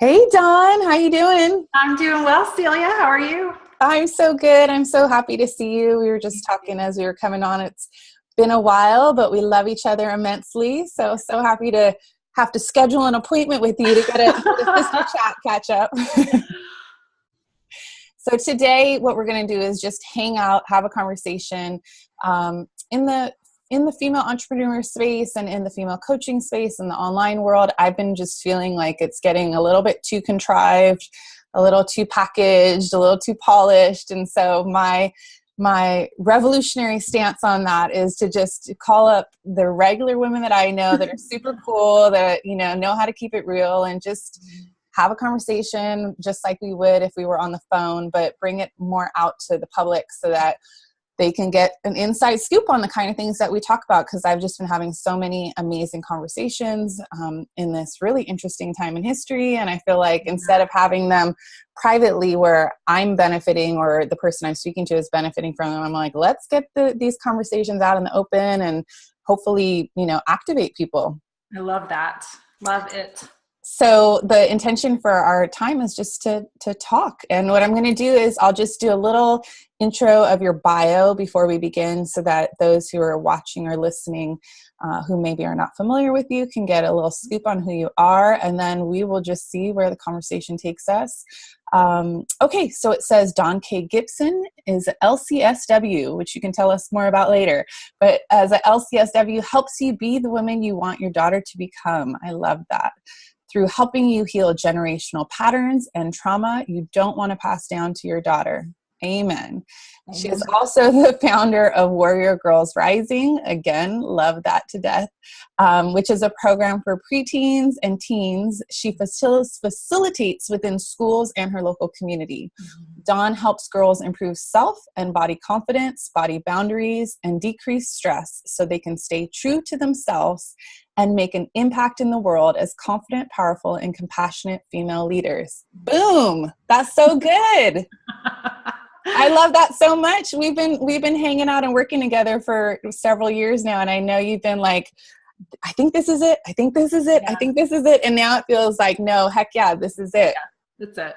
Hey Dawn, how you doing? I'm doing well, Celia. How are you? I'm so good. I'm so happy to see you. We were just talking as we were coming on. It's been a while, but we love each other immensely. So happy to have to schedule an appointment with you to get a sister chat catch up. So today, what we're going to do is just hang out, have a conversation in the female entrepreneur space and in the female coaching space in the online world. I've been just feeling like it's getting a little bit too contrived, a little too packaged, a little too polished, and so my revolutionary stance on that is to just call up the regular women that I know that are super cool, that know how to keep it real, and just have a conversation just like we would if we were on the phone, but bring it more out to the public so that they can get an inside scoop on the kind of things that we talk about, because I've just been having so many amazing conversations in this really interesting time in history. And I feel like instead of having them privately where I'm benefiting or the person I'm speaking to is benefiting from them, I'm like, let's get these conversations out in the open and hopefully, activate people. I love that. Love it. So the intention for our time is just to talk. And what I'm going to do is I'll just do a little intro of your bio before we begin so that those who are watching or listening who maybe are not familiar with you can get a little scoop on who you are. And then we will just see where the conversation takes us. Okay, so it says Dawn K. Gibson is a LCSW, which you can tell us more about later. But as a LCSW helps you be the woman you want your daughter to become. I love that. Through helping you heal generational patterns and trauma you don't want to pass down to your daughter. Amen. She is also the founder of Warrior Girls Rising. Again, love that to death, which is a program for preteens and teens she facilitates within schools and her local community. Dawn helps girls improve self and body confidence, body boundaries, and decrease stress so they can stay true to themselves and make an impact in the world as confident, powerful, and compassionate female leaders. Boom! That's so good. I love that so much. We've been hanging out and working together for several years now, and I know you've been like, I think this is it. I think this is it. Yeah. I think this is it. And now it feels like, no, heck yeah, this is it. Yeah, that's it.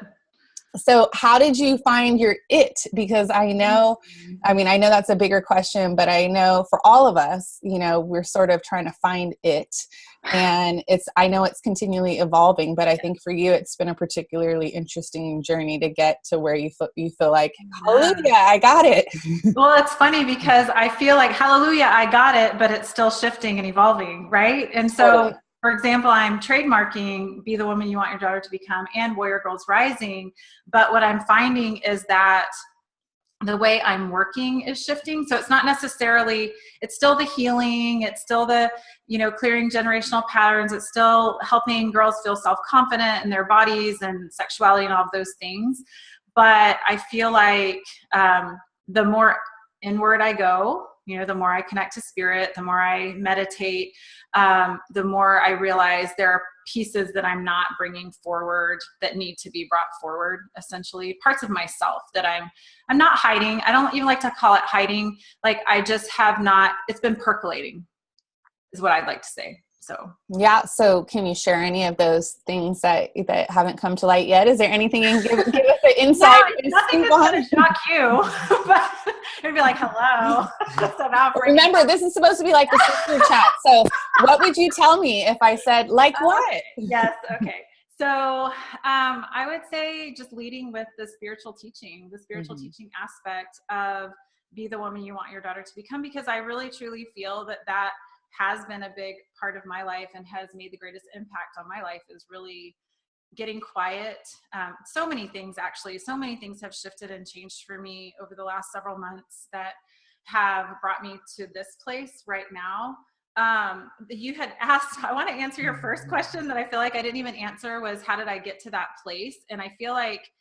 So how did you find your it? Because I know that's a bigger question, but I know for all of us, we're sort of trying to find it. And I know it's continually evolving, but I think for you, it's been a particularly interesting journey to get to where you feel like, hallelujah, I got it. Well, it's funny because I feel like, hallelujah, I got it, but it's still shifting and evolving, right? And so, totally. For example, I'm trademarking Be the Woman You Want Your Daughter to Become and Warrior Girls Rising. But what I'm finding is that the way I'm working is shifting. So it's not necessarily, it's still the healing. It's still the, clearing generational patterns. It's still helping girls feel self-confident in their bodies and sexuality and all of those things. But I feel like the more inward I go, the more I connect to spirit, the more I meditate, the more I realize there are pieces that I'm not bringing forward that need to be brought forward, essentially parts of myself that I'm not hiding. I don't even like to call it hiding. Like I just have not, it's been percolating is what I'd like to say. So, yeah. So can you share any of those things that haven't come to light yet? Is there anything you can give us an insight? No, nothing that's going to shock you, but it'd be like, hello. So now remember, this is supposed to be like the sister chat. So what would you tell me if I said, like what? Yes. Okay. So I would say just leading with the spiritual teaching aspect of Be the Woman You Want Your Daughter to Become, because I really, truly feel that has been a big part of my life and has made the greatest impact on my life is really getting quiet. So many things have shifted and changed for me over the last several months that have brought me to this place right now. You had asked, I want to answer your first question that I feel like I didn't even answer, was how did I get to that place? And I feel like,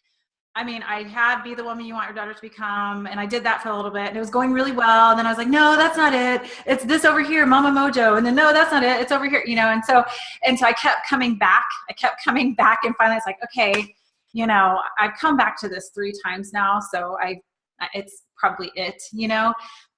I had Be the Woman You Want Your Daughter to Become, and I did that for a little bit, and it was going really well. And then I was like, no, that's not it. It's this over here, Mama Mojo. And then, no, that's not it. It's over here, and so I kept coming back. And finally it's like, okay, I've come back to this 3 times now. So it's probably it,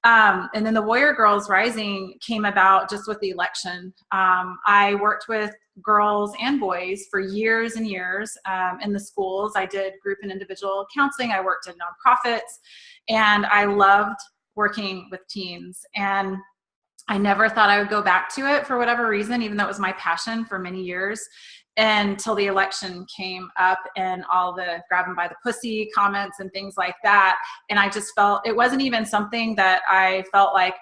And then the Warrior Girls Rising came about just with the election. I worked with girls and boys for years and years in the schools. I did group and individual counseling. I worked in nonprofits, and I loved working with teens. And I never thought I would go back to it for whatever reason, even though it was my passion for many years, until the election came up and all the grab 'em by the pussy comments and things like that. And I just felt it wasn't even something that I felt like,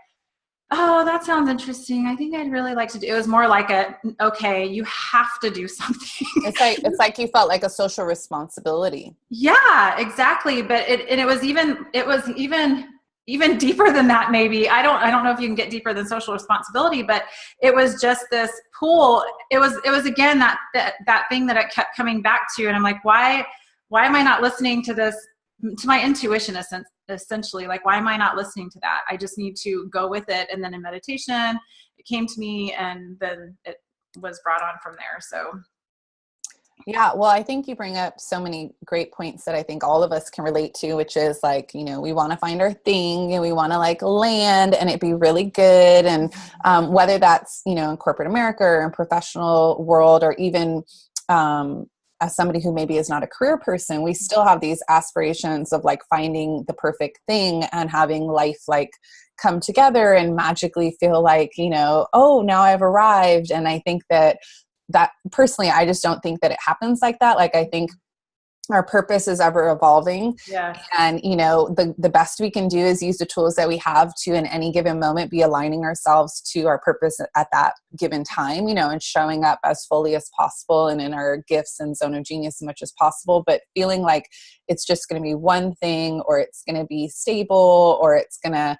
oh, that sounds interesting, I think I'd really like to do. It was more like okay, you have to do something. It's like you felt like a social responsibility. Yeah, exactly. But it was even deeper than that. Maybe I don't know if you can get deeper than social responsibility, but it was just this pull. It was again that thing that I kept coming back to, and I'm like, why am I not listening to this, to my intuition? Essentially, like, why am I not listening to that? I just need to go with it. And then in meditation, it came to me, and then it was brought on from there. So. Yeah, well, I think you bring up so many great points that I think all of us can relate to, which is like, we want to find our thing, and we want to like land and it be really good. And whether that's, in corporate America or in professional world, or even as somebody who maybe is not a career person, we still have these aspirations of like finding the perfect thing and having life like come together and magically feel like, oh, now I've arrived. And I think that personally, I just don't think that it happens like that. Like, I think our purpose is ever evolving. Yeah. And, the best we can do is use the tools that we have to, in any given moment, be aligning ourselves to our purpose at that given time, and showing up as fully as possible and in our gifts and zone of genius as much as possible, but feeling like it's just going to be one thing, or it's going to be stable, or it's going to,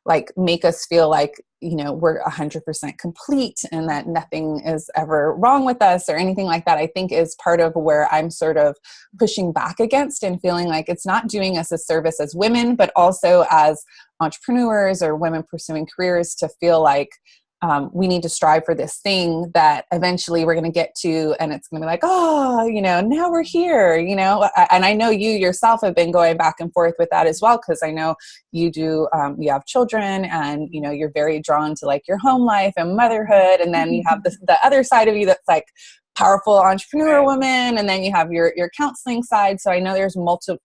like make us feel like, we're 100% complete and that nothing is ever wrong with us or anything like that, I think is part of where I'm sort of pushing back against, and feeling like it's not doing us a service as women, but also as entrepreneurs or women pursuing careers, to feel like we need to strive for this thing that eventually we're going to get to, and it's going to be like, oh, now we're here, and I know you yourself have been going back and forth with that as well, because I know you do, you have children, and, you're very drawn to like your home life and motherhood, and then you have the other side of you that's like powerful entrepreneur woman, and then you have your counseling side. So I know there's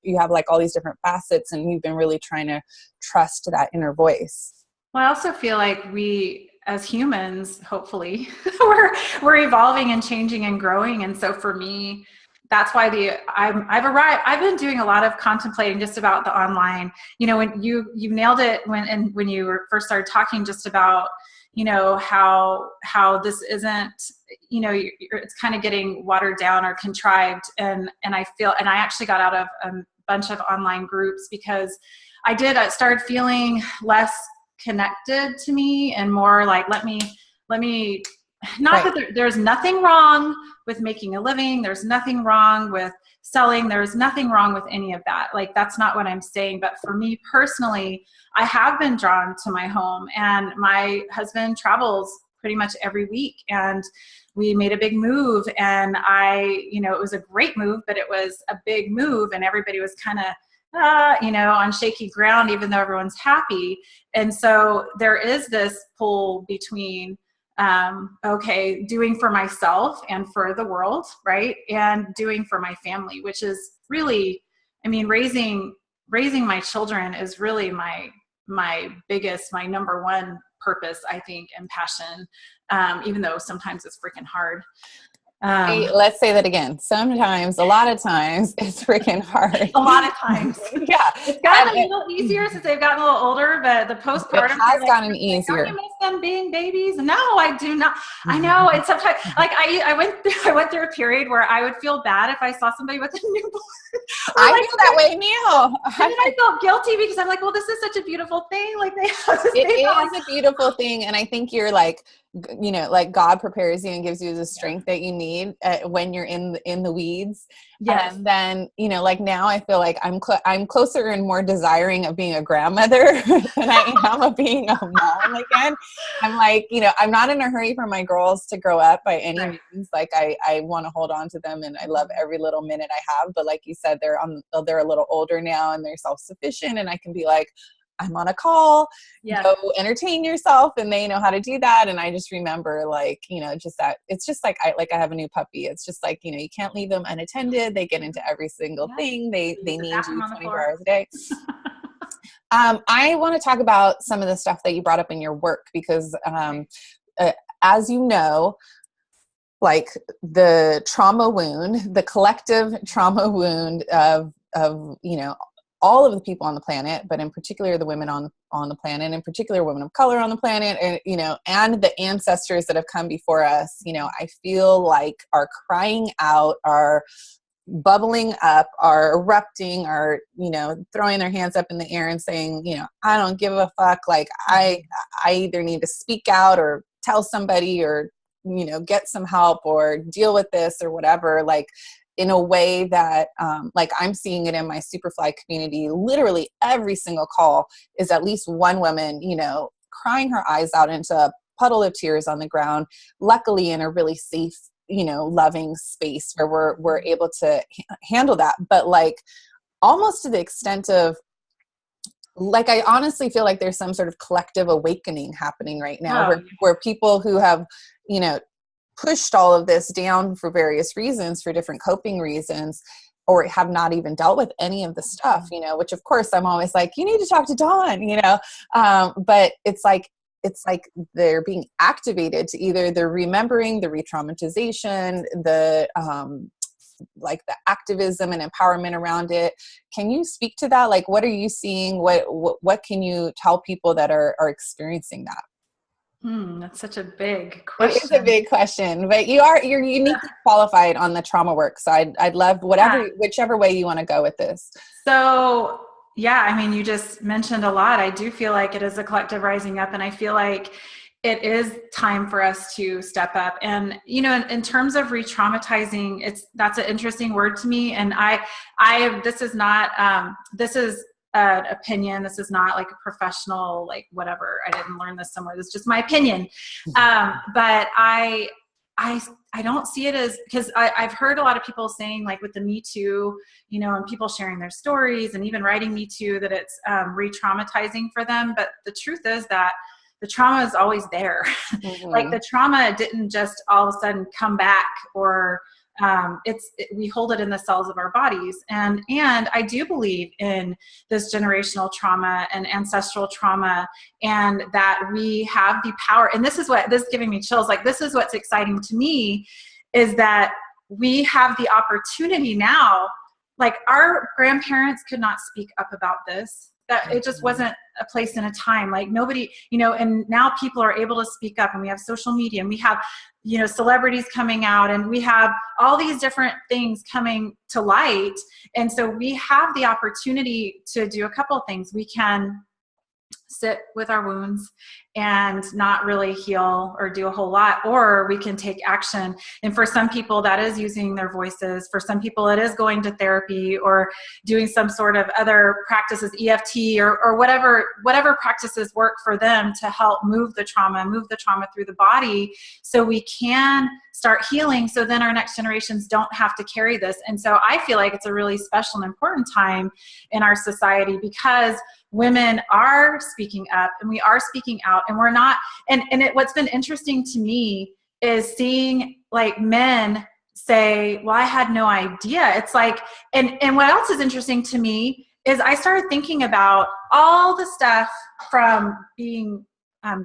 you have like all these different facets, and you've been really trying to trust that inner voice. Well, I also feel like we, as humans, hopefully, we're evolving and changing and growing. And so for me, that's why I've arrived. I've been doing a lot of contemplating just about the online. When you nailed it when you first started talking just about how this isn't, it's kind of getting watered down or contrived. And I actually got out of a bunch of online groups because I started feeling less connected to me, and more like, let me not right. That there's nothing wrong with making a living, there's nothing wrong with selling, there's nothing wrong with any of that, like, that's not what I'm saying. But for me personally, I have been drawn to my home, and my husband travels pretty much every week, and we made a big move, and it was a great move, but it was a big move, and everybody was kind of on shaky ground, even though everyone's happy. And so there is this pull between, doing for myself and for the world, right? And doing for my family, which is really, raising my children is really my number one purpose, I think, and passion, even though sometimes it's freaking hard. Hey, let's say that again. Sometimes, a lot of times, it's freaking hard. A lot of times. Yeah. It's gotten a little easier since they've gotten a little older, but the postpartum has gotten easier. Don't you miss them being babies? No, I do not. I know. And sometimes, like, I went through a period where I would feel bad if I saw somebody with a newborn. I feel that way now. And then I felt guilty because I'm like, well, this is such a beautiful thing. Like, they have this It is a beautiful thing. And I think you're like, like God prepares you and gives you the strength that you need when you're in the weeds. Yes. And then, like now I feel like I'm closer and more desiring of being a grandmother than I am of being a mom again. I'm like, I'm not in a hurry for my girls to grow up by any means. Like I want to hold on to them, and I love every little minute I have. But like you said, they're a little older now, and they're self-sufficient, and I can be like, I'm on a call, Yes. go entertain yourself. And they know how to do that. And I just remember like, just that it's just like, I have a new puppy. It's just like, you can't leave them unattended. They get into every single thing. They need you 24 hours a day. I want to talk about some of the stuff that you brought up in your work, because as you know, like the trauma wound, the collective trauma wound of all of the people on the planet, but in particular the women on the planet, in particular women of color on the planet, and and the ancestors that have come before us, I feel like are crying out, are bubbling up, are erupting, are throwing their hands up in the air and saying, I don't give a fuck. Like I either need to speak out or tell somebody, or get some help, or deal with this, or whatever, like in a way that like I'm seeing it in my Superfly community. Literally every single call is at least one woman crying her eyes out into a puddle of tears on the ground, luckily in a really safe loving space where we're able to handle that. But like almost to the extent of like, I honestly feel like there's some sort of collective awakening happening right now, where people who have, pushed all of this down for various reasons, for different coping reasons, or have not even dealt with any of the stuff, which of course I'm always like, you need to talk to Dawn, but it's like they're being activated to either the remembering, the re-traumatization, the like the activism and empowerment around it. Can you speak to that? Like, what are you seeing? What can you tell people that are experiencing that? That's such a big question. It is a big question, but you're uniquely qualified on the trauma work. So I'd love whichever way you want to go with this. So yeah, I mean, you just mentioned a lot. I do feel like it is a collective rising up, and I feel like it is time for us to step up. And, in terms of re-traumatizing, that's an interesting word to me. And this is not, this is an opinion. This is not like a professional, like whatever. I didn't learn this somewhere. This is just my opinion. But I don't see it as, because I've heard a lot of people saying, like with the Me Too, and people sharing their stories and even writing Me Too, that it's re-traumatizing for them. But the truth is that the trauma is always there. Mm-hmm. Like the trauma didn't just all of a sudden come back, or we hold it in the cells of our bodies. And I do believe in this generational trauma and ancestral trauma, and that we have the power. And this is giving me chills. Like, this is what's exciting to me, is that we have the opportunity now. Like, our grandparents could not speak up about this. That it just wasn't a place and a time. Like nobody, and now people are able to speak up, and we have social media, and we have, celebrities coming out, and we have all these different things coming to light. And so we have the opportunity to do a couple of things. We can sit with our wounds and not really heal or do a whole lot, or we can take action. And for some people that is using their voices. For some people it is going to therapy or doing some sort of other practices, EFT or whatever practices work for them to help move the trauma through the body, so we can start healing, so then our next generations don't have to carry this. And so I feel like it's a really special and important time in our society, because women are speaking up and we are speaking out, and we're not, what's been interesting to me is seeing like men say, well, I had no idea. It's like, and what else is interesting to me is I started thinking about all the stuff from being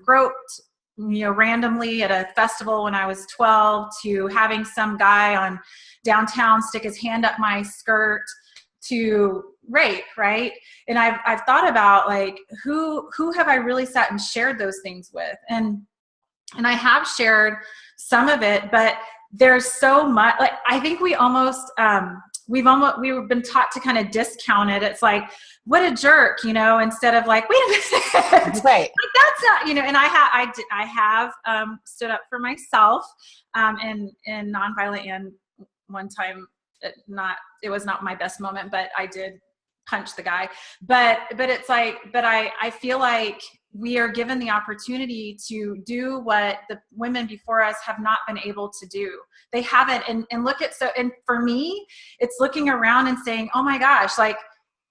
groped, randomly at a festival when I was 12, to having some guy on downtown stick his hand up my skirt, to rape, right? And I've thought about like who have I really sat and shared those things with, and I have shared some of it, but there's so much. Like I think we've been taught to kind of discount it. It's like, what a jerk, instead of like, wait a minute, right? Like that's not, and I have stood up for myself, in nonviolent, and one time. It was not my best moment, but I did punch the guy. But it's like, I feel like we are given the opportunity to do what the women before us have not been able to do. They haven't. And for me, it's looking around and saying, oh my gosh, like,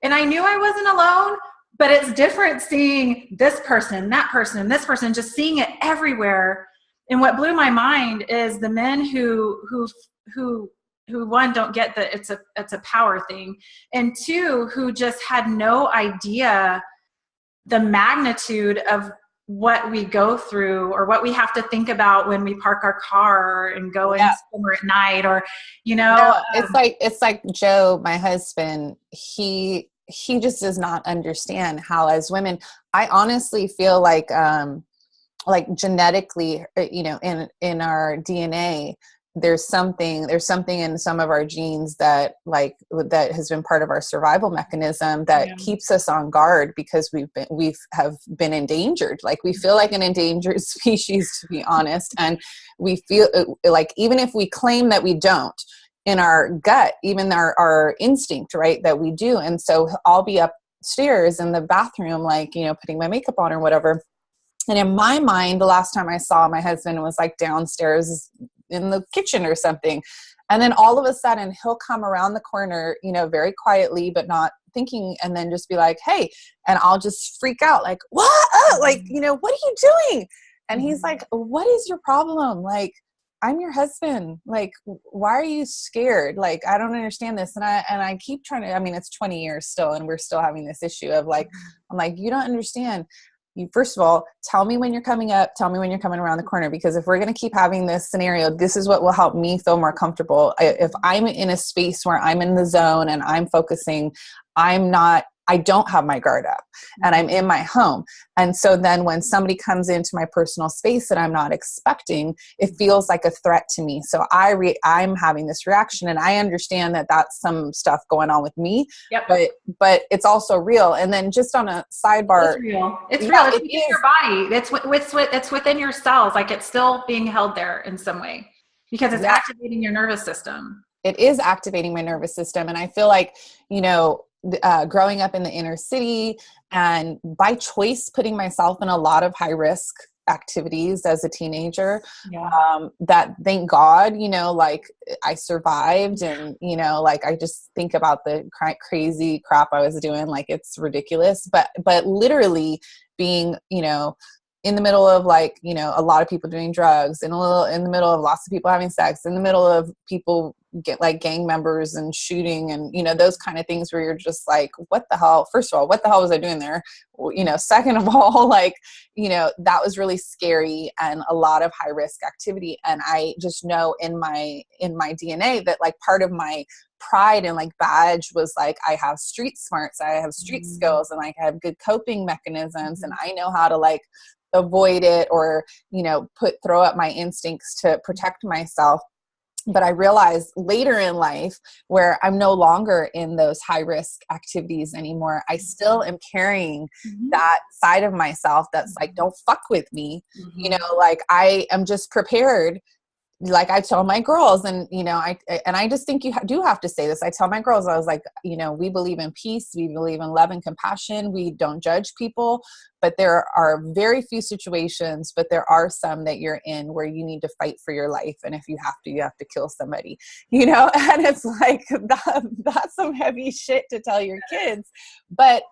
and I knew I wasn't alone, But it's different seeing this person, that person, and this person, just seeing it everywhere. And what blew my mind is the men who one, don't get that it's a power thing, and two, who just had no idea the magnitude of what we go through or what we have to think about when we park our car and go in somewhere at night, or, it's like Joe, my husband, he just does not understand how, as women, I honestly feel like genetically, in our DNA, there's something in some of our genes that has been part of our survival mechanism that keeps us on guard, because we have been endangered. Like, we feel like an endangered species, to be honest. And we feel like, even if we claim that we don't, in our gut, even our instinct, right, that we do. And so I'll be upstairs in the bathroom, putting my makeup on or whatever. And in my mind, the last time I saw my husband was downstairs in the kitchen or something. And then all of a sudden he'll come around the corner, very quietly, but not thinking, and then just be like, hey, and I'll just freak out, like, what? Oh, what are you doing? And he's like, what is your problem? Like, I'm your husband. Like, why are you scared? Like, I don't understand this. And I keep trying to, it's 20 years still, and we're still having this issue of I'm like, you don't understand. You, first of all, tell me when you're coming up, tell me when you're coming around the corner, because if we're going to keep having this scenario, this is what will help me feel more comfortable. If I'm in a space where I'm in the zone and I'm focusing, I don't have my guard up, and I'm in my home. And so then when somebody comes into my personal space that I'm not expecting, it feels like a threat to me. So I'm having this reaction, and I understand that that's some stuff going on with me, but it's also real. And then just on a sidebar, it's real. It's real. It's within your body. It's within your cells. Like, it's still being held there in some way, because it's activating your nervous system. It is activating my nervous system. And I feel like, growing up in the inner city, and by choice putting myself in a lot of high risk activities as a teenager, that, thank God, I survived. And, I just think about the crazy crap I was doing. Like, it's ridiculous, but literally being, in the middle of a lot of people doing drugs, in the middle of lots of people having sex, in the middle of people get gang members and shooting, and those kind of things where you're just like, what the hell? First of all, what the hell was I doing there? Second of all, that was really scary and a lot of high risk activity. And I just know in my DNA that part of my pride and badge was I have street smarts, I have street skills, and I have good coping mechanisms, and I know how to avoid it, or throw up my instincts to protect myself. But I realized later in life, where I'm no longer in those high risk activities anymore, I still am carrying that side of myself that's don't fuck with me. I am just prepared. I tell my girls, and I just think you do have to say this. I tell my girls, I was like, we believe in peace, we believe in love and compassion, we don't judge people, but there are very few situations, but there are some that you're in where you need to fight for your life, and if you have to kill somebody, and it's that's some heavy shit to tell your kids, but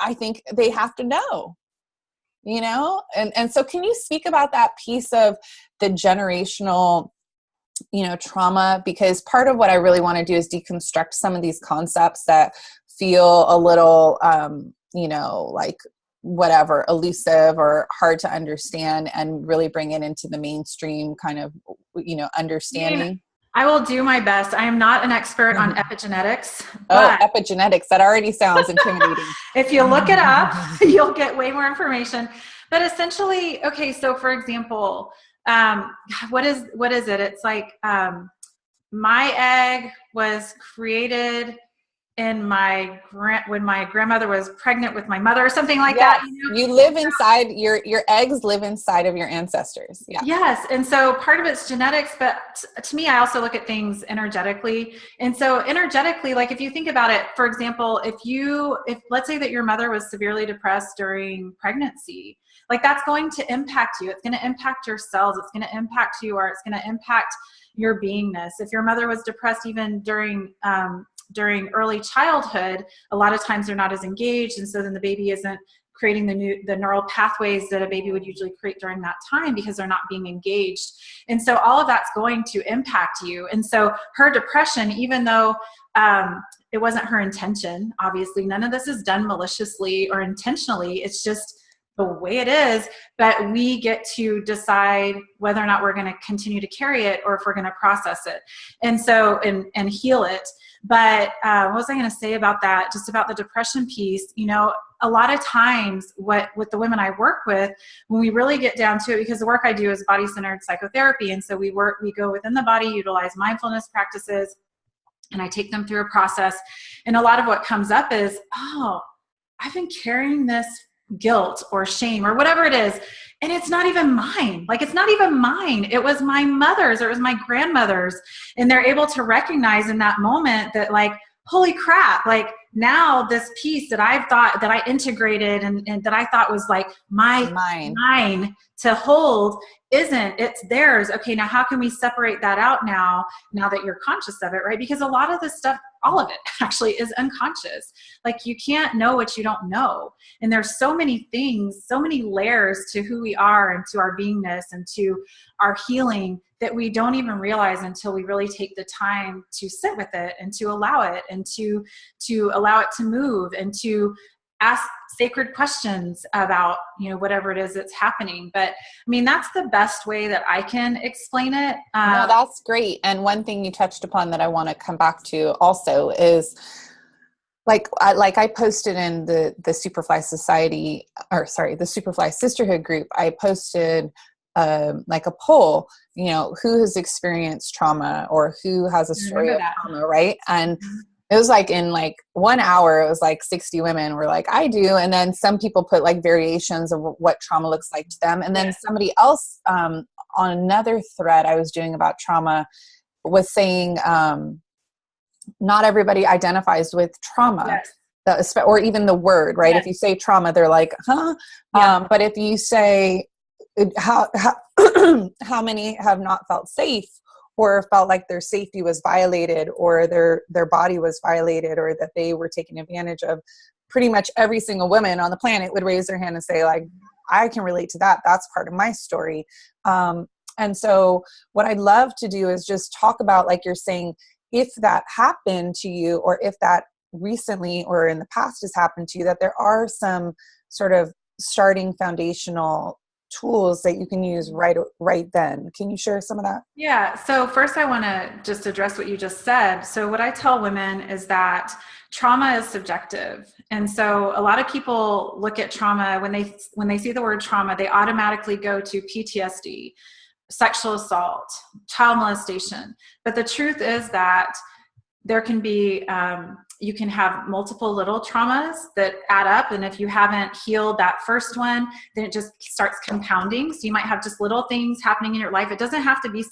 I think they have to know. And so can you speak about that piece of the generational, trauma? Because part of what I really want to do is deconstruct some of these concepts that feel a little, whatever, elusive or hard to understand, and really bring it into the mainstream kind of, understanding. I will do my best. I am not an expert on epigenetics. Epigenetics. That already sounds intimidating. If you look it up, you'll get way more information. But essentially, okay, so for example, what is it? It's my egg was created when my grandmother was pregnant with my mother, or something like that. You live inside, your eggs live inside of your ancestors. Yeah. Yes. And so part of it's genetics, but to me, I also look at things energetically. And so energetically, if you think about it, for example, if let's say that your mother was severely depressed during pregnancy, that's going to impact you. It's going to impact your cells. It's going to impact you, or it's going to impact your beingness. If your mother was depressed even during during early childhood, a lot of times they're not as engaged. And so then the baby isn't creating the neural pathways that a baby would usually create during that time because they're not being engaged. And so all of that's going to impact you. And so her depression, even though it wasn't her intention, obviously, none of this is done maliciously or intentionally. It's just the way it is, but we get to decide whether or not we're going to continue to carry it or if we're going to process it. And so, and heal it. But what was I going to say about that? Just about the depression piece, you know, a lot of times with the women I work with, when we really get down to it, because the work I do is body-centered psychotherapy. And so we go within the body, utilize mindfulness practices, and I take them through a process. And a lot of what comes up is, oh, I've been carrying this guilt or shame or whatever it is, and it's not even mine. Like, it's not even mine. It was my mother's, or it was my grandmother's. And they're able to recognize in that moment that, like, holy crap, like, now this piece that I've thought that I integrated and that I thought was like mine to hold isn't, it's theirs. Okay, now how can we separate that out now that you're conscious of it, right? Because a lot of this stuff, all of it actually is unconscious. Like, you can't know what you don't know. And there's so many things, so many layers to who we are and to our beingness and to our healing that we don't even realize until we really take the time to sit with it and to allow it and to allow it to move and to ask sacred questions about, you know, whatever it is that's happening. But I mean, that's the best way that I can explain it. No, that's great. And one thing you touched upon that I want to come back to also is, like I posted in the Superfly Society, or sorry, the Superfly Sisterhood group, I posted like a poll, you know, who has experienced trauma or who has a story of trauma, right? And it was like in like 1 hour, it was like 60 women were like, I do. And then some people put like variations of what trauma looks like to them. And then somebody else on another thread I was doing about trauma was saying, not everybody identifies with trauma. Yes. Or even the word, right? Yes. If you say trauma, they're like, huh? Yeah. But if you say how many have not felt safe or felt like their safety was violated or their body was violated or that they were taken advantage of, pretty much every single woman on the planet would raise their hand and say, like, I can relate to that. That's part of my story. And so what I'd love to do is just talk about, like you're saying, if that happened to you or if that recently or in the past has happened to you, that there are some sort of starting foundational tools that you can use right then. Can you share some of that? Yeah. So first I want to just address what you just said. So what I tell women is that trauma is subjective. And so a lot of people look at trauma, when they see the word trauma, they automatically go to PTSD, sexual assault, child molestation. But the truth is that there can be, you can have multiple little traumas that add up. And if you haven't healed that first one, then it just starts compounding. So you might have just little things happening in your life. It doesn't have to be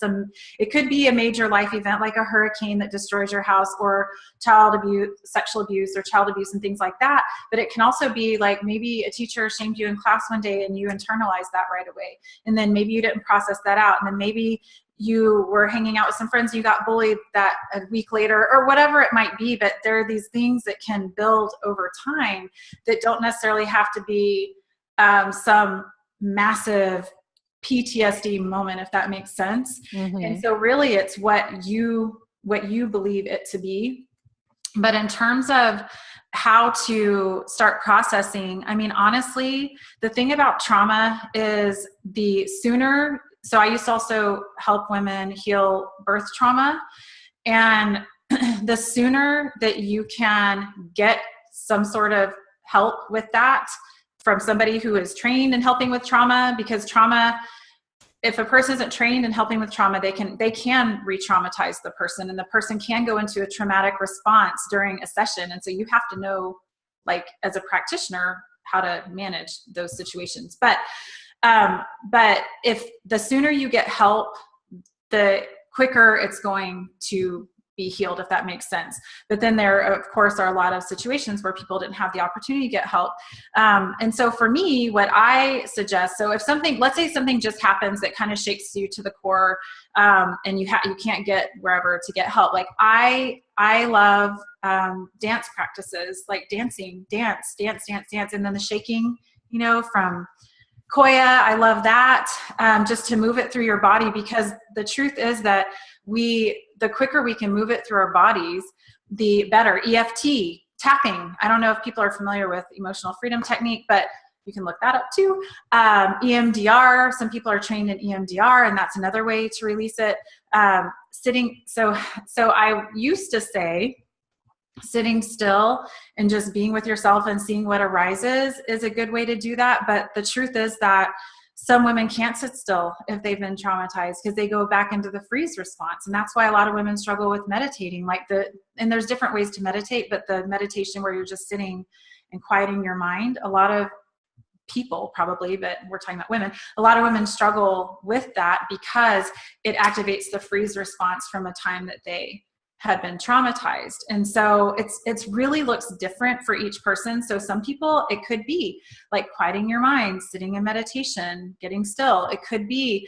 it could be a major life event like a hurricane that destroys your house, or child abuse, sexual abuse, or child abuse and things like that. But it can also be like, maybe a teacher shamed you in class one day and you internalized that right away. And then maybe you didn't process that out. And then maybe you were hanging out with some friends, you got bullied that a week later, or whatever it might be. But there are these things that can build over time that don't necessarily have to be some massive PTSD moment, if that makes sense. Mm-hmm. And so really it's what you believe it to be. But in terms of how to start processing, I mean, honestly, the thing about trauma is the sooner. So I used to also help women heal birth trauma. And the sooner that you can get some sort of help with that from somebody who is trained in helping with trauma, because trauma, if a person isn't trained in helping with trauma, they can re-traumatize the person, and the person can go into a traumatic response during a session. And so you have to know, like, as a practitioner, how to manage those situations. But if the sooner you get help, the quicker it's going to be healed, if that makes sense. But then there, of course, are a lot of situations where people didn't have the opportunity to get help. And so for me, what I suggest, so if something, let's say something just happens that kind of shakes you to the core, and you can't get wherever to get help. Like I love dance practices, like dancing, dance. And then the shaking, from Koya, I love that, just to move it through your body, because the truth is that the quicker we can move it through our bodies, the better. EFT, tapping. I don't know if people are familiar with emotional freedom technique, but you can look that up too. EMDR, some people are trained in EMDR, and that's another way to release it. Sitting. So I used to say, sitting still and just being with yourself and seeing what arises is a good way to do that. But the truth is that some women can't sit still if they've been traumatized, because they go back into the freeze response. And that's why a lot of women struggle with meditating. And there's different ways to meditate, but the meditation where you're just sitting and quieting your mind, a lot of people probably, but we're talking about women, a lot of women struggle with that because it activates the freeze response from a time that they had been traumatized. And so it's really looks different for each person. So some people, it could be like quieting your mind, sitting in meditation, getting still. It could be,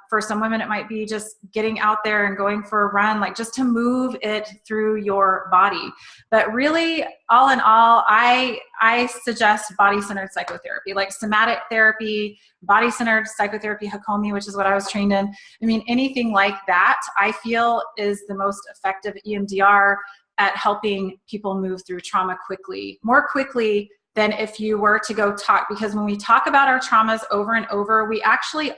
for some women, it might be just getting out there and going for a run, like just to move it through your body. But really, all in all, I suggest body-centered psychotherapy, like somatic therapy, body-centered psychotherapy, Hakomi, which is what I was trained in. I mean, anything like that, I feel is the most effective EMDR at helping people move through trauma more quickly than if you were to go talk. Because when we talk about our traumas over and over, we actually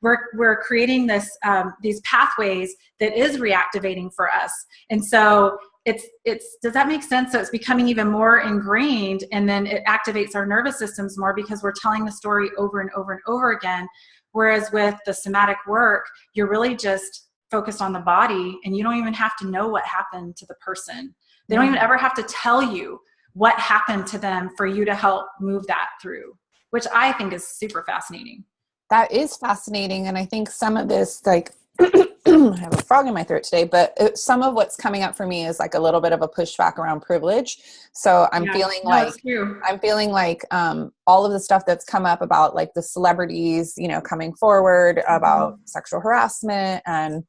we're creating these pathways that is reactivating for us. And so does that make sense? So it's becoming even more ingrained, and then it activates our nervous systems more because we're telling the story over and over and over again. Whereas with the somatic work, you're really just focused on the body, and you don't even have to know what happened to the person. They don't even ever have to tell you what happened to them for you to help move that through, which I think is super fascinating. That is fascinating. And I think some of this, like, I have a frog in my throat today, but some of what's coming up for me is like a little bit of a pushback around privilege. So I'm feeling like all of the stuff that's come up about like the celebrities, coming forward about sexual harassment and,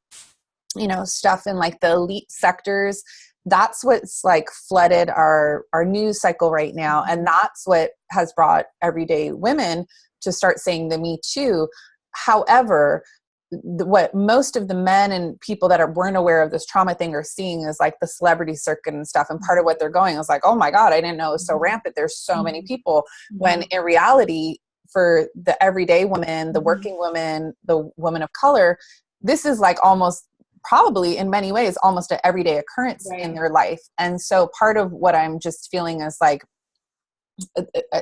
stuff in like the elite sectors. That's what's like flooded our news cycle right now. And that's what has brought everyday women to start saying the Me Too. However, what most of the men and people that weren't aware of this trauma thing are seeing is like the celebrity circuit and stuff. And part of what they're going is like, oh my God, I didn't know it was so rampant. There's so many people. When in reality, for the everyday woman, the working woman, the woman of color, this is like almost probably in many ways, almost an everyday occurrence in their life. And so part of what I'm just feeling is like,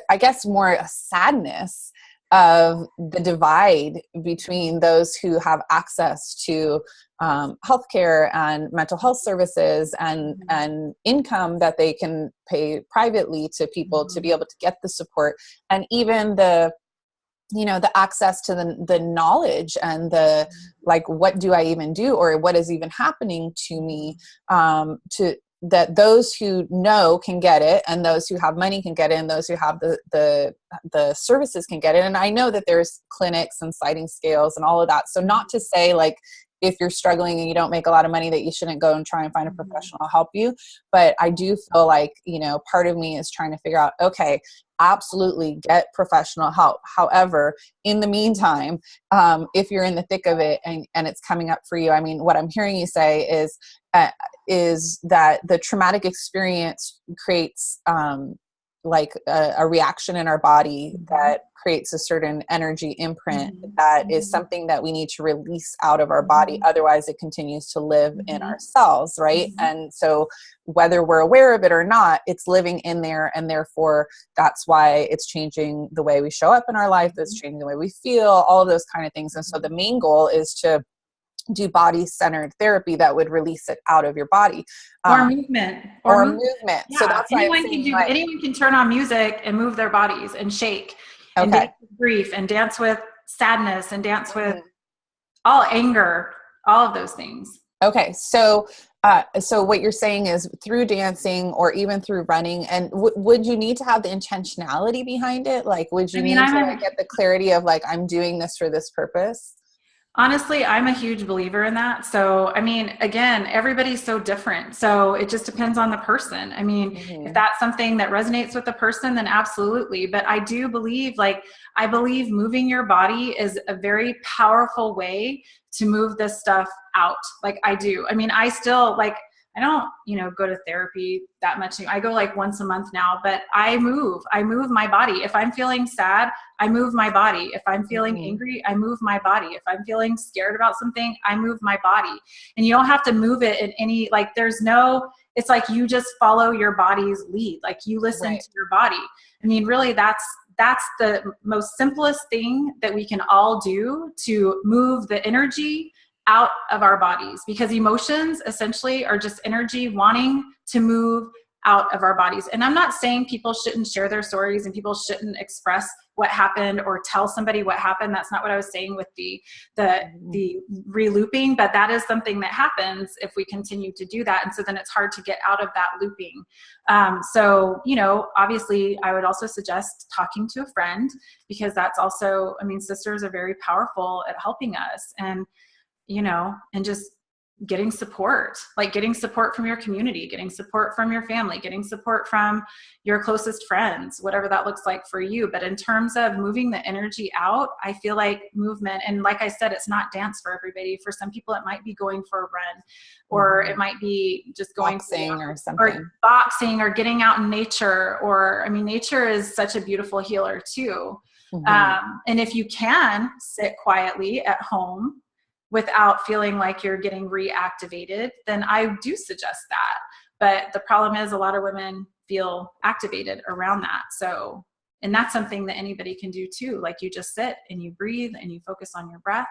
I guess more a sadness of the divide between those who have access to healthcare and mental health services and income that they can pay privately to people to be able to get the support, and even the access to the knowledge and the, like, what do I even do, or what is even happening to me, that those who know can get it, and those who have money can get it, and those who have the services can get it. And I know that there's clinics and sliding scales and all of that. So not to say like, if you're struggling and you don't make a lot of money, that you shouldn't go and try and find a professional to help you. But I do feel like, part of me is trying to figure out, okay, absolutely get professional help. However, in the meantime, if you're in the thick of it and it's coming up for you, I mean, what I'm hearing you say is that the traumatic experience creates like a reaction in our body that creates a certain energy imprint that is something that we need to release out of our body. Otherwise it continues to live in our cells, right? And so whether we're aware of it or not, it's living in there, and therefore that's why it's changing the way we show up in our life, it's changing the way we feel, all of those kind of things. And so the main goal is to do body-centered therapy that would release it out of your body, or movement. Yeah. So that's why anyone can turn on music and move their bodies and shake and dance with grief and dance with sadness and dance with all anger, all of those things. Okay. So So what you're saying is through dancing or even through running, and would you need to have the intentionality behind it? Like, would you need to like, get the clarity of like, I'm doing this for this purpose? Honestly, I'm a huge believer in that. So, I mean, again, everybody's so different. So it just depends on the person. I mean, if that's something that resonates with the person, then absolutely. But I do believe, I believe moving your body is a very powerful way to move this stuff out. Like I do. I mean, I still I don't, go to therapy that much. I go like once a month now, but I move my body. If I'm feeling sad, I move my body. If I'm feeling angry, I move my body. If I'm feeling scared about something, I move my body. And you don't have to move it in any, it's like you just follow your body's lead. Like you listen to your body. I mean, really that's the most simplest thing that we can all do to move the energy out of our bodies, because emotions essentially are just energy wanting to move out of our bodies. And I'm not saying people shouldn't share their stories and people shouldn't express what happened or tell somebody what happened. That's not what I was saying with the re-looping, but that is something that happens if we continue to do that. And so then it's hard to get out of that looping. So, obviously I would also suggest talking to a friend, because that's also, I mean, sisters are very powerful at helping us. And and just getting support from your community, getting support from your family, getting support from your closest friends, whatever that looks like for you. But in terms of moving the energy out, I feel like movement, and like I said, it's not dance for everybody. For some people, it might be going for a run, or it might be just going boxing or something, or boxing, or getting out in nature. Or, I mean, nature is such a beautiful healer too. And if you can sit quietly at home without feeling like you're getting reactivated, then I do suggest that. But the problem is a lot of women feel activated around that. So, and that's something that anybody can do too. Like you just sit and you breathe and you focus on your breath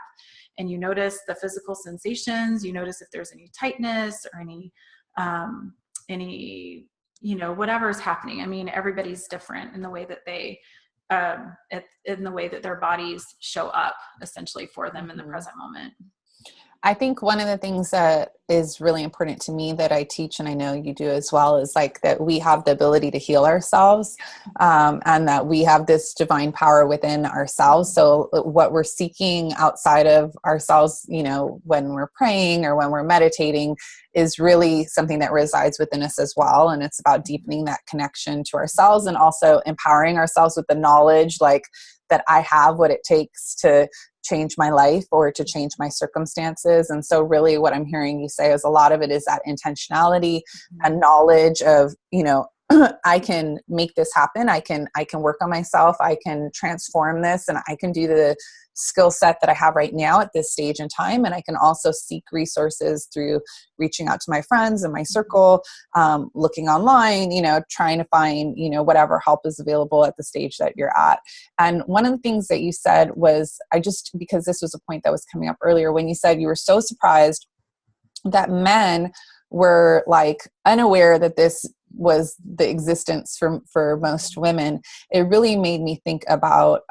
and you notice the physical sensations. You notice if there's any tightness or any, whatever is happening. I mean, everybody's different in the way that they, in the way that their bodies show up essentially for them in the present moment. I think one of the things that is really important to me that I teach, and I know you do as well, is like that we have the ability to heal ourselves, and that we have this divine power within ourselves. So what we're seeking outside of ourselves, when we're praying or when we're meditating, is really something that resides within us as well. And it's about deepening that connection to ourselves and also empowering ourselves with the knowledge, like that I have what it takes to change my life or to change my circumstances. And so really what I'm hearing you say is a lot of it is that intentionality and knowledge of, I can make this happen. I can work on myself. I can transform this, and I can do the skill set that I have right now at this stage in time. And I can also seek resources through reaching out to my friends and my circle, looking online, trying to find, whatever help is available at the stage that you're at. And one of the things that you said was, because this was a point that was coming up earlier, when you said you were so surprised that men were like unaware that this was the existence for most women, it really made me think about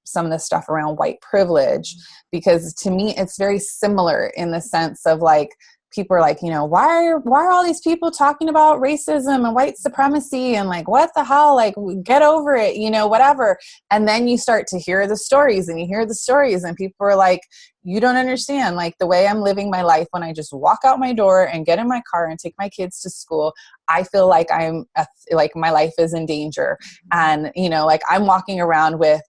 some of the stuff around white privilege, because to me it's very similar in the sense of like, people are like, why are all these people talking about racism and white supremacy and like, what the hell, like get over it, whatever. And then you start to hear the stories and people are like, you don't understand, like the way I'm living my life when I just walk out my door and get in my car and take my kids to school, I feel like like my life is in danger. And, like I'm walking around with,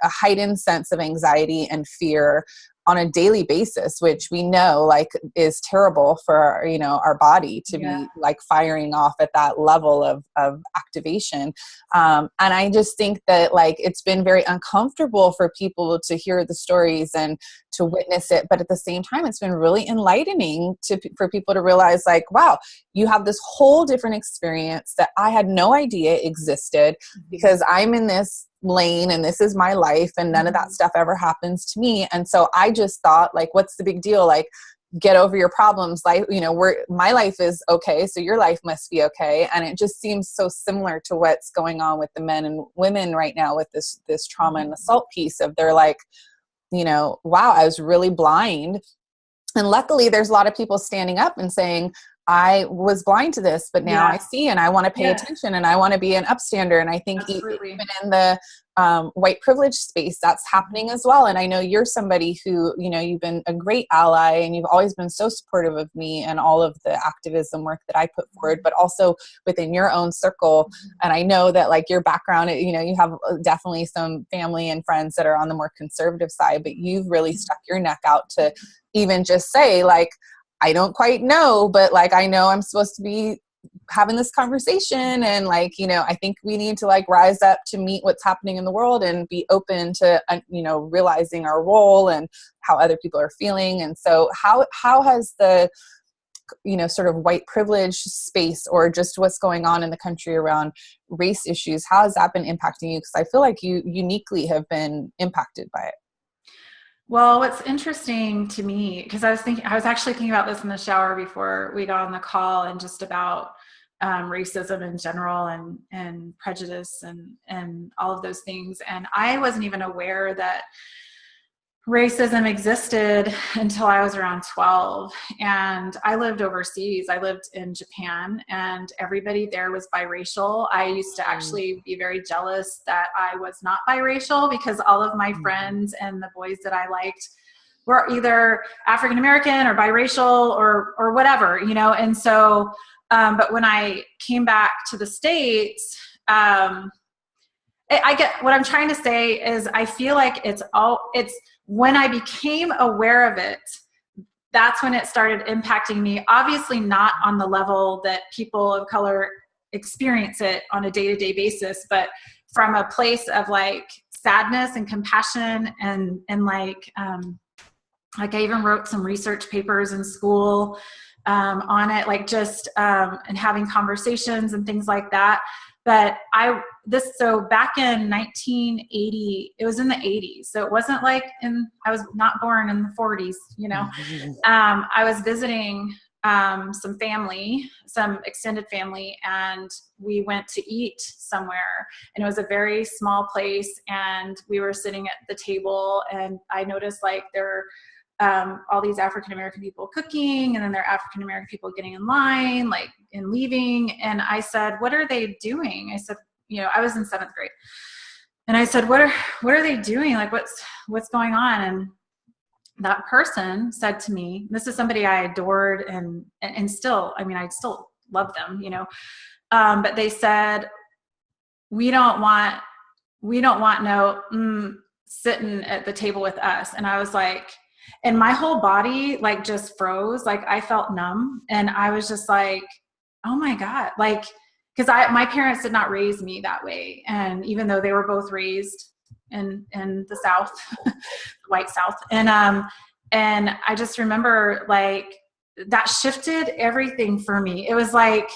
a heightened sense of anxiety and fear on a daily basis, which we know like is terrible for our body to be like firing off at that level of activation. And I just think that like it's been very uncomfortable for people to hear the stories and to witness it. But at the same time, it's been really enlightening for people to realize like, wow, you have this whole different experience that I had no idea existed, because I'm in this lane and this is my life and none of that stuff ever happens to me. And so I just thought like, what's the big deal? Like, get over your problems. Like, my life is okay, so your life must be okay. And it just seems so similar to what's going on with the men and women right now with this trauma and assault piece of they're like, wow, I was really blind And luckily there's a lot of people standing up and saying, I was blind to this, but now I see, and I want to pay attention, and I want to be an upstander. And I think even in the white privilege space, that's happening as well. And I know you're somebody who, you know, you've been a great ally, and you've always been so supportive of me and all of the activism work that I put forward, but also within your own circle. And I know that, like, your background, you know, you have definitely some family and friends that are on the more conservative side, but you've really stuck your neck out to even just say, like, I don't quite know, but, like, I know I'm supposed to be having this conversation, and, like, you know, I think we need to, like, rise up to meet what's happening in the world and be open to, you know, realizing our role and how other people are feeling. And so how has the, you know, sort of white privilege space, or just what's going on in the country around race issues, how has that been impacting you? Because I feel like you uniquely have been impacted by it. Well, what's interesting to me, because I was actually thinking about this in the shower before we got on the call, and just about racism in general, and prejudice, and all of those things. And I wasn't even aware that racism existed until I was around 12. And I lived overseas. I lived in Japan, and everybody there was biracial. I used to actually be very jealous that I was not biracial, because all of my friends and the boys that I liked were either African American or biracial or whatever, you know. And so, but when I came back to the States, I get what I'm trying to say is, I feel like it's when I became aware of it, that's when it started impacting me. Obviously not on the level that people of color experience it on a day-to-day basis, but from a place of, like, sadness and compassion, and like I even wrote some research papers in school on it, like, just and having conversations and things like that. But so back in 1980, it was in the 80s. So it wasn't like I was not born in the 40s, you know. I was visiting some family, some extended family, and we went to eat somewhere. And it was a very small place, and we were sitting at the table, and I noticed, like, there all these African-American people cooking, and then there are African-American people getting in line, like, and leaving. And I said, what are they doing? I said, you know, I was in 7th grade. And I said, what are they doing? Like, what's going on? And that person said to me, this is somebody I adored, and still, I mean, I still love them, you know. But they said, we don't want no sitting at the table with us. And I was like, and my whole body, like, just froze. Like, I felt numb, and I was just like, oh my God. Like, because my parents did not raise me that way. And even though they were both raised in the South, white South. And I just remember, like, that shifted everything for me. It was like,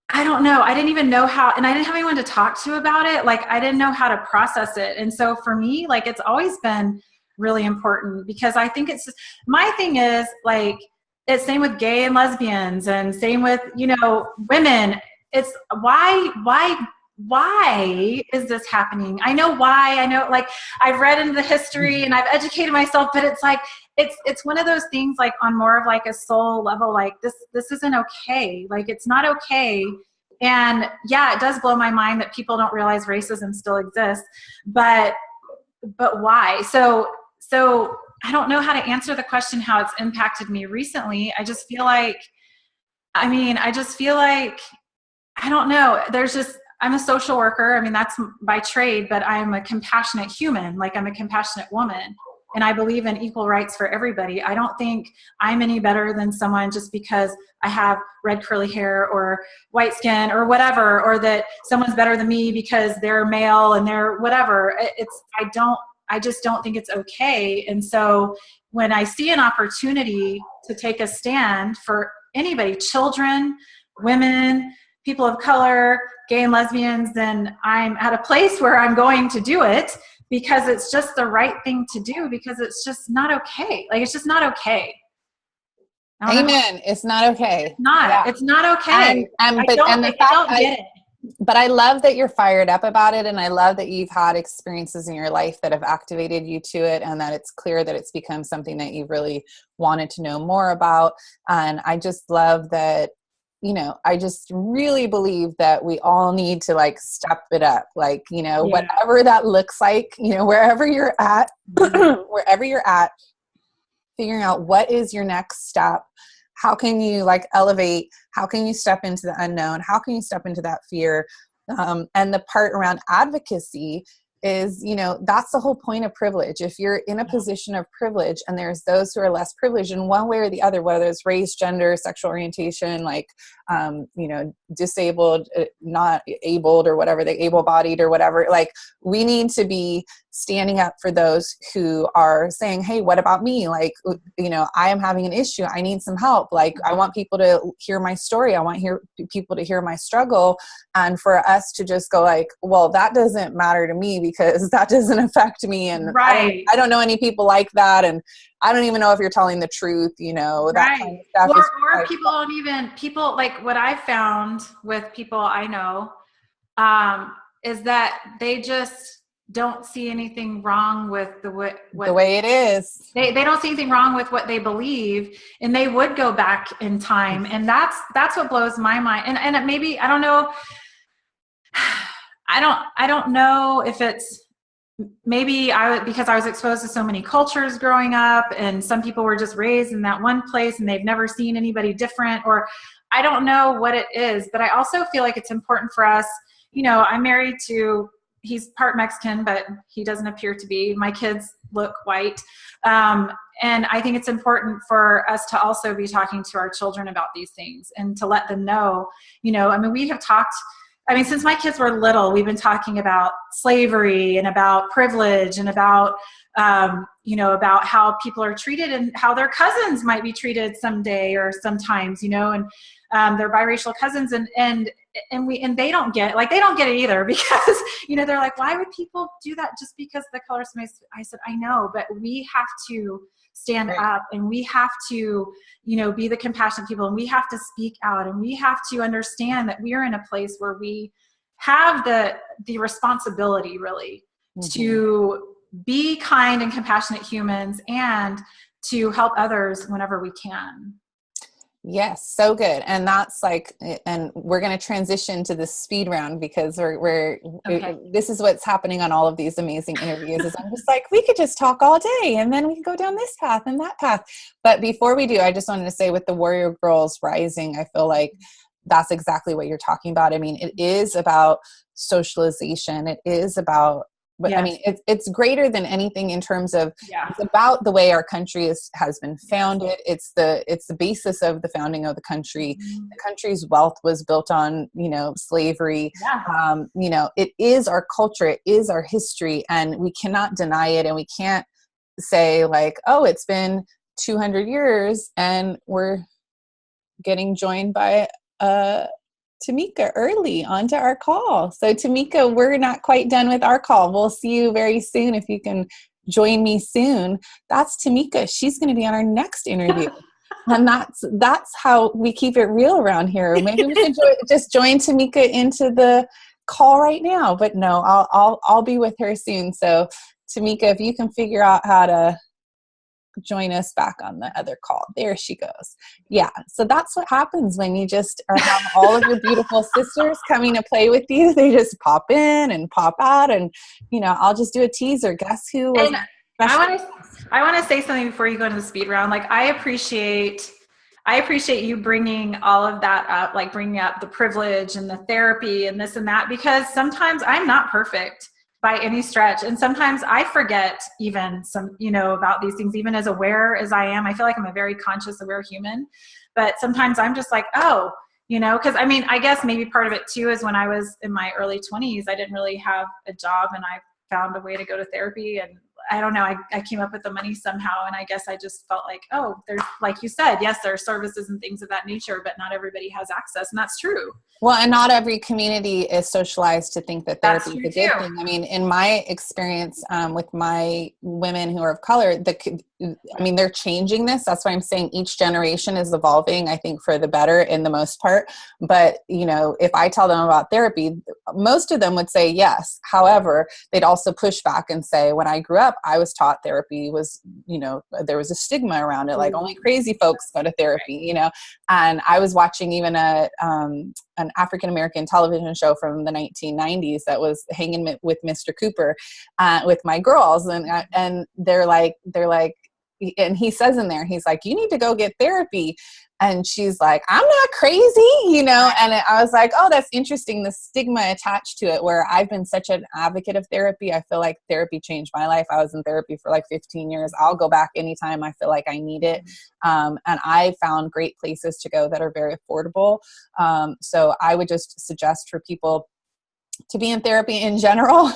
I don't know. I didn't even know how, and I didn't have anyone to talk to about it. Like, I didn't know how to process it. And so for me, like, it's always been really important, because I think it's just, my thing is, like, it's same with gay and lesbians, and same with, you know, women. It's why is this happening? I know why. I know, like, I've read into the history and I've educated myself, but it's like, it's one of those things, like, on more of, like, a soul level, like, this isn't okay. Like, it's not okay. And yeah, it does blow my mind that people don't realize racism still exists, but why? So I don't know how to answer the question, how it's impacted me recently. I just feel like, I don't know. I'm a social worker. I mean, that's by trade, but I'm a compassionate human. Like, I'm a compassionate woman, and I believe in equal rights for everybody. I don't think I'm any better than someone just because I have red curly hair or white skin or whatever, or that someone's better than me because they're male and they're whatever. I just don't think it's okay. And so when I see an opportunity to take a stand for anybody, children, women, people of color, gay and lesbians, then I'm at a place where I'm going to do it, because it's just the right thing to do, because it's just not okay. Like, it's just not okay. Amen. It's not okay. It's not okay. I don't get it. But I love that you're fired up about it. And I love that you've had experiences in your life that have activated you to it, and that it's clear that it's become something that you really wanted to know more about. And I just love that, I just really believe that we all need to like step it up, like, whatever that looks like, wherever you're at, wherever you're at, figuring out what is your next step. How can you like elevate? How can you step into the unknown? How can you step into that fear? And the part around advocacy is, that's the whole point of privilege. If you're in a position of privilege and there's those who are less privileged in one way or the other, whether it's race, gender, sexual orientation, like, disabled, not abled or whatever, they able-bodied or whatever, like we need to be standing up for those who are saying, hey, what about me? Like, I am having an issue. I need some help. Like, I want people to hear my story. I want people to hear my struggle. And for us to just go like, well, that doesn't matter to me because that doesn't affect me. And right. I don't know any people like that. And I don't even know if you're telling the truth, that kind of stuff. Or people like what I found with people I know, is that they just don't see anything wrong with the way it is. They don't see anything wrong with what they believe, and they would go back in time. And that's what blows my mind. And maybe, I don't know. I don't know if it's, maybe because I was exposed to so many cultures growing up, and some people were just raised in that one place and they've never seen anybody different, or I don't know what it is. But I also feel like it's important for us, I'm married to, he's part Mexican, but he doesn't appear to be. My kids look white. And I think it's important for us to also be talking to our children about these things and to let them know, we have talked, since my kids were little, we've been talking about slavery and about privilege and about, about how people are treated and how their cousins might be treated someday or sometimes, and their biracial cousins, and they don't get it either, because, they're like, why would people do that just because the color? I said, I know, but we have to stand up, and we have to, be the compassionate people, and we have to speak out, and we have to understand that we are in a place where we have the responsibility really to be kind and compassionate humans and to help others whenever we can. Yes, so good. And that's like, and we're going to transition to the speed round, because this is what's happening on all of these amazing interviews is I'm just like, we could just talk all day and then we could go down this path and that path. But before we do, I just wanted to say with the Warrior Girls Rising, I feel like that's exactly what you're talking about. It is about socialization. It is about, but yes. It's greater than anything in terms of, it's about the way our country has been founded. It's the basis of the founding of the country. Mm-hmm. The country's wealth was built on, slavery. Yeah. It is our culture. It is our history, and we cannot deny it. And we can't say like, oh, it's been 200 years and we're getting joined by Tamika early onto our call. So Tamika, we're not quite done with our call. We'll see you very soon. If you can join me soon. That's Tamika. She's going to be on our next interview. And that's how we keep it real around here. Maybe we could just join Tamika into the call right now, but no, I'll be with her soon. So Tamika, if you can figure out how to join us back on the other call. There she goes. Yeah. So that's what happens when you just have all of your beautiful sisters coming to play with you. They just pop in and pop out, and I'll just do a teaser. Guess who was I want to say something before you go into the speed round. Like, I appreciate you bringing all of that up, like bringing up the privilege and the therapy and this and that, because sometimes I'm not perfect by any stretch. And sometimes I forget even some, about these things, even as aware as I am. I feel like I'm a very conscious, aware human, but sometimes I'm just like, because I guess maybe part of it too is when I was in my early 20s, I didn't really have a job, and I found a way to go to therapy. And I don't know, I came up with the money somehow. And I guess I just felt like, oh, there's, like you said, yes, there are services and things of that nature, but not everybody has access. And that's true. Well, and not every community is socialized to think that therapy is a good too. thing. I mean, in my experience with my women who are of color, they're changing this. That's why I'm saying each generation is evolving, I think, for the better in the most part. But, if I tell them about therapy, most of them would say yes. However, they'd also push back and say, when I grew up, I was taught therapy was, there was a stigma around it, like only crazy folks go to therapy, and I was watching even an African-American television show from the 1990s that was hanging with Mr. Cooper with my girls. And they're like, and he says in there, he's like, you need to go get therapy. And she's like, I'm not crazy, and I was like, oh, that's interesting. The stigma attached to it, where I've been such an advocate of therapy. I feel like therapy changed my life. I was in therapy for like 15 years. I'll go back anytime I feel like I need it. And I found great places to go that are very affordable. So I would just suggest for people to be in therapy in general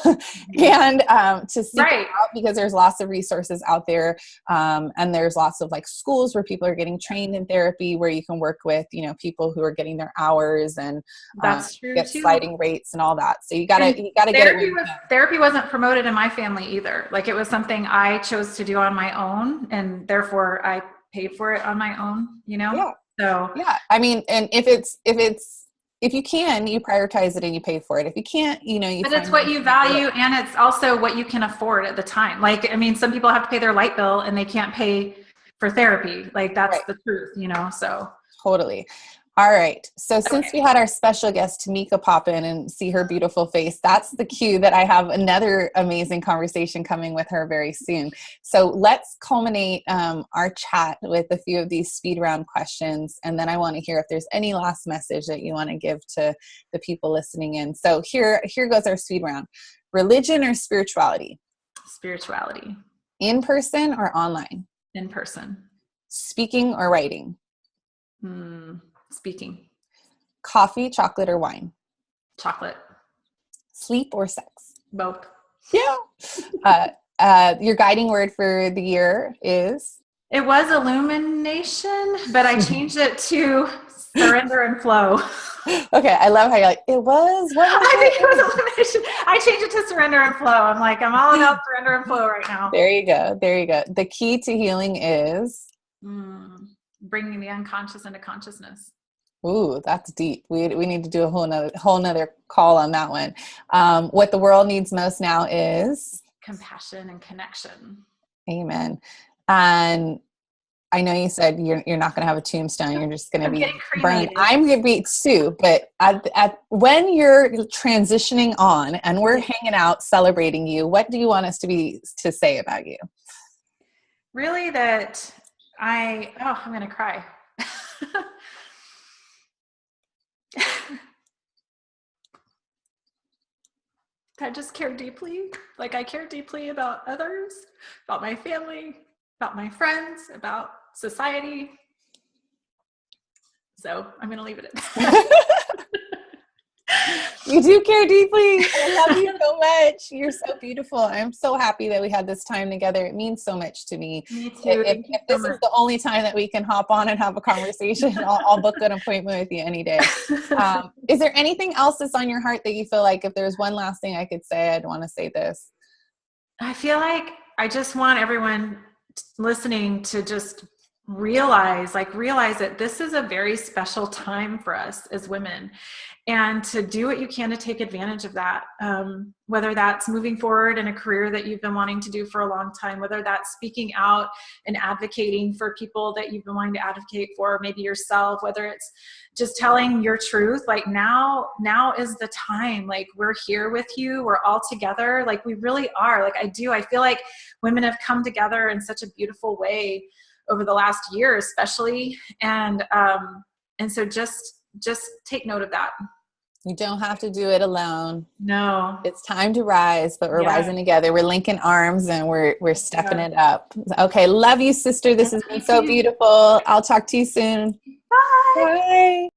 and to seek it out, because there's lots of resources out there. And there's lots of like schools where people are getting trained in therapy, where you can work with, people who are getting their hours and that's true get too. sliding rates and all that. So you gotta get it. Therapy wasn't promoted in my family either. Like, it was something I chose to do on my own, and therefore I paid for it on my own, Yeah. So yeah, I mean, and if you can, you prioritize it and you pay for it. If you can't, but it's what you value, and it's also what you can afford at the time. Like, I mean, some people have to pay their light bill and they can't pay for therapy. Like, that's the truth, so. Totally. All right. So since we had our special guest, Tamika, pop in and see her beautiful face, that's the cue that I have another amazing conversation coming with her very soon. So let's culminate our chat with a few of these speed round questions. And then I want to hear if there's any last message that you want to give to the people listening in. So here goes our speed round. Religion or spirituality? Spirituality. In person or online? In person. Speaking or writing? Speaking. Coffee, chocolate, or wine? Chocolate. Sleep or sex? Both. Yeah. Your guiding word for the year is? It was illumination, but I changed it to surrender and flow. Okay. I love how you're like, it was? I think it was illumination. I changed it to surrender and flow. I'm like, I'm all about surrender and flow right now. There you go. The key to healing is? Bringing the unconscious into consciousness. Ooh, that's deep. We need to do a whole nother call on that one. What the world needs most now is? Compassion and connection. Amen. And I know you said you're not going to have a tombstone. You're just going to be burned. I'm going to be Sue, but when you're transitioning on and we're hanging out celebrating you, what do you want us to say about you? Really, that I'm going to cry. I just care deeply. Like, I care deeply about others, about my family, about my friends, about society. So I'm going to leave it at that. You do care deeply. I love you so much. You're so beautiful. I'm so happy that we had this time together. It means so much to me. Me too. If this is the only time that we can hop on and have a conversation, I'll book an appointment with you any day. Is there anything else that's on your heart that you feel like if there's one last thing I could say, I'd want to say this? I feel like I just want everyone listening to just realize that this is a very special time for us as women, and to do what you can to take advantage of that. Whether that's moving forward in a career that you've been wanting to do for a long time, whether that's speaking out and advocating for people that you've been wanting to advocate for, maybe yourself, whether it's just telling your truth. Like, now is the time. Like, we're here with you. We're all together. Like, we really are. Like, I feel like women have come together in such a beautiful way over the last year, especially. And so just take note of that. You don't have to do it alone. No. It's time to rise, but we're rising together. We're linking arms and we're stepping it up. Okay. Love you, sister. This has been so beautiful. I'll talk to you soon. Bye. Bye.